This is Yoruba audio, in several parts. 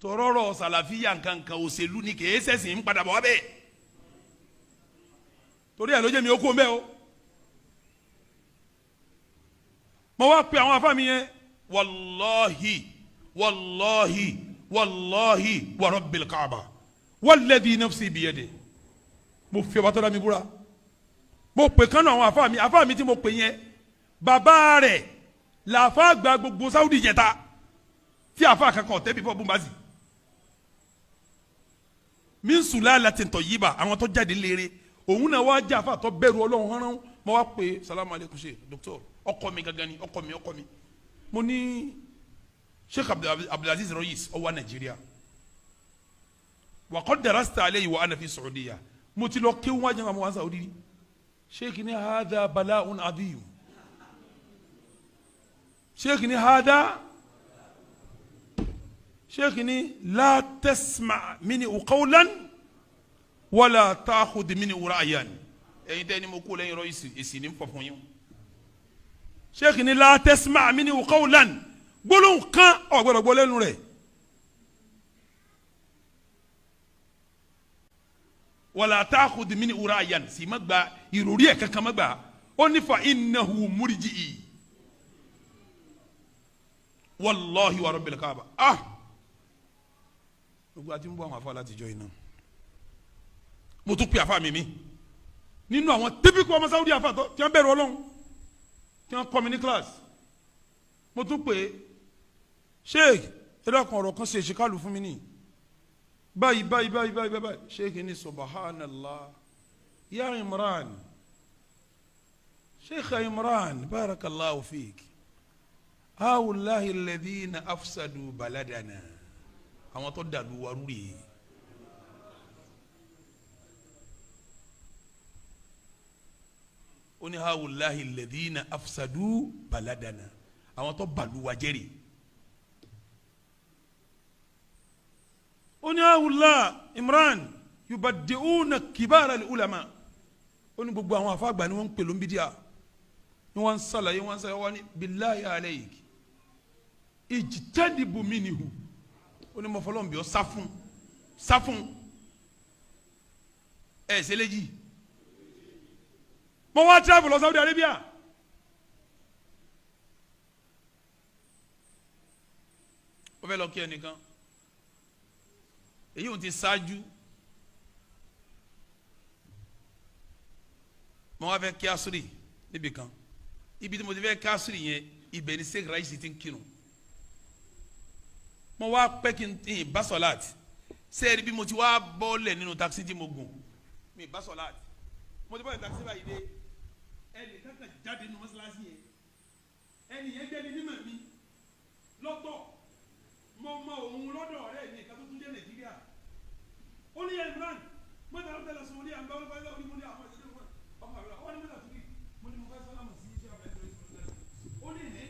tọrọrọ Salafiyah nkankan Oselu ni kèé sẹ́sìn ń padà bọ̀ wá bẹ́ẹ̀ torí ẹ̀ ló jẹ́ mi ó kó mbẹ́ o mo wá pe àwọn afá mi yẹn wallahi wa rabbil kaaba walladhi nafsi biyadihi mo fi ọba tó dá mi búra mo pe kánú àwọn afá mi tí mo pe yẹn bàbá rẹ̀ làáfà gba gbogbo Saudi jẹta tí àfà kankan tẹ́ bí fọ́ bùnbàzì min sulalatin tayyiba àwọn tó jáde léere òun náà wá jẹ́ àfà tó bẹ̀rù Ọlọ́run hánà mo wá pe salamu aleykum ṣe doctor ọkọ mi gangan ni ọkọ mi mo ní Sheikh Abdulaziz Royis ó wá Nàìjíríà wa qad darasta alayhi wa ana fi Saudiya mo ti lọ kéwọn wájú àwọn àwọn Saudi Sheikh ni hadha bala'un adhim Sheikh ni Sheikh ni la tasma mini qawlan wala ta'khudh mini ra'yan ẹ̀yin tẹ́ ni mo kó lẹ́yìn Royis Esin ní fọfún yín Sheikh ni la tasma mini qawlan gbólóhùn kan ò gbọ́dọ̀ gbọ́ lẹ́nu rẹ̀ wala ta'khudh mini ra'yan sì má gba ìròrí ẹ̀ kankan má gba ó ní fa innahu murji'i wallahi wa rabbil kaaba gbogbo àti ń bọ́ àwọn afọ láti jọ iná mo tún pe àfa mi nínú àwọn típíkù ọmọ Saudi àfa tó tí wọ́n bẹ̀rù Ọlọ́run tí wọ́n kọ́ mi ní kíláàsì mo tún pe sheikh ẹ̀rọ kan ọ̀rọ̀ kan ṣe ṣèkálù fún mi ní báyìí sheikh ní subhanallah ya Imran sheikh Imran barakallahu fik hawulahi alladhina afsadu baladana àwọn tó dàlú wa rúre ó ní hawulahi alladhina afsadu baladana àwọn tó bàlú wa jẹ́rìí ó ní hawula Imran yubaddi'una kibara al-ulama ó ní gbogbo àwọn afáàgbà ni wọ́n ń pè ló ń bídíà ni wọ́n ń sàlàyé wọ́n ní billahi alayk ijtanibu minhu ó ní mo fọlọ́n bí ọ sáfún ẹ̀ ṣẹlẹ́jì mo wá travel lọ Saudi Arabia ó fẹ́ lọ kí ẹnìkan èyí ò ti ṣáájú mo wá fẹ́ kí asúrì níbi kan ibi tí mo ti fẹ́ kí asúrì yẹn ibẹ̀ ni Sheikh Raisi ti ń kírun mo wá pẹ́ kí n bá sọ̀láàtì sẹ́ẹ̀rì bí mo ti wá bọ́ọ̀lẹ̀ nínú takisí tí mo gùn mi bá sọ̀láàtì mo ti bọ́ọ̀lẹ̀ takisí báyìí dé ẹnì kankan jáde nínú mọ́sálásí yẹn ẹnì yẹn jẹ́ ní mímọ̀ mi lọ́tọ̀ mo mọ òun lọ́dọ̀ ọ̀rẹ́ mi kan tó tún dé Nàìjíríà ó ní Imran mọ́tà ló tẹ̀lé sọ̀rọ̀ ní àgbà wọn fẹ́ lọ́wọ́ ní mo ní àwọn ìṣẹ̀lẹ̀ wọn ọmọ àgbà wọn ní mọ́tà tó kí mo ní mo fẹ́ sọ́lámù sí iṣẹ́ àbẹ̀tẹ̀ ó ní ẹ̀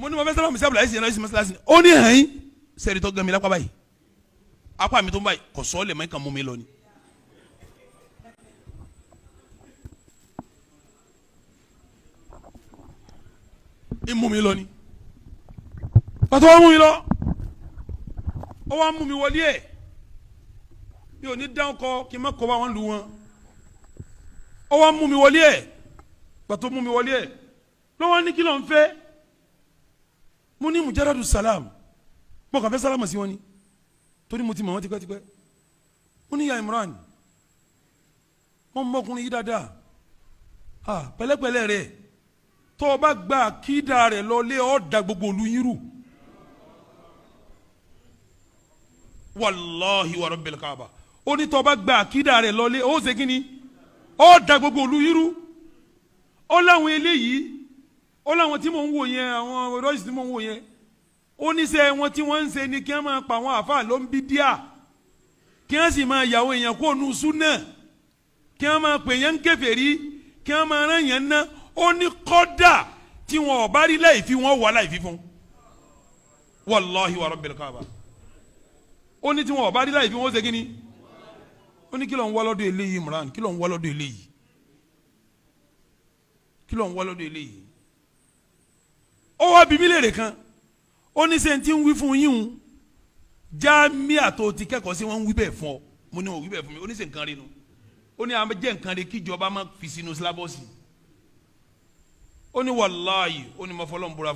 mo ní mo fẹ́ sọ́lámù sí àbẹ̀tẹ̀ ẹ̀sìn ẹ̀sìn mọ́sálásí ó ní ẹ̀yìn sẹ́ẹ̀rì tó gan mi lápá báyìí apá mi tó ń báyìí kò sọ́ lè mọ́ ìkànnì mú mi lọ ni. ìmú mi lọ ni pàtó wọn mú mi lọ ó wá mú mi wọlé ẹ mi ò ní dáhùn kọ kí n má kọ bá wọn lu wọn ó wá mú mi wọlé ẹ pàtó mú mi wọlé ẹ lọ́wọ́ ní kí ló ń fẹ́ mo ní mujaradu salam mo kàn fẹ́ sálámà sí wọn ni torí mo ti mọ̀ wọ́n tipẹ́tipẹ́ mo ní ya Imran wọ́n mọ́kùnrin yìí dáadáa pẹ̀lẹ́pẹ̀lẹ́ rẹ̀ tó o bá gba àkídà rẹ̀ lọlé ọ̀ da gbogbo olú yín rú wàláhi wa rabbil kaaba ó ní tó o bá gba àkídà rẹ̀ lọlé ó ṣe kí ni ọ̀ da gbogbo olú yín rú ó láwọn eléyìí ó láwọn tí mò ń wò yẹn àwọn rọ́ọ̀sì tí mò ń wò yẹn ó ní sẹ́ wọn tí wọ́n ń ṣe ni kí wọ́n máa pa àwọn àfa ló ń bí díà kí wọ́n sì máa yàwó èèyàn kó nu súnà kí wọ́n máa pè yẹn ń kèfèrí kí wọ́n máa rán yẹn ná ó ní kọ́dà tí wọn ò bá rí láì fi wọn wà láì fi fún wàláhi wa rabbil kaaba ó ní tí wọn ò bá rí láì fi wọn ṣe kí ni ó ní kí ló ń wá lọ́dọ̀ eléyìí Imran kí ló ń wá lọ́dọ̀ eléyìí kí ló ń wá lọ́dọ̀ eléyìí ó wá bí mi léèrè kan ó ní sẹ́ni tí ń wí fún yín o jámíà tó ti kẹ́kọ̀ọ́ sí wọn ń wí bẹ́ẹ̀ fún ọ mo ní wọn wí bẹ́ẹ̀ fún mi ó ní sẹ́ nǹkan rí nu ó ní àwọn jẹ́ nǹkan rí kíjọba máa fi sínú sílábọ̀sì ó ní wàláyé ó ní mo fọlọ́ ń búra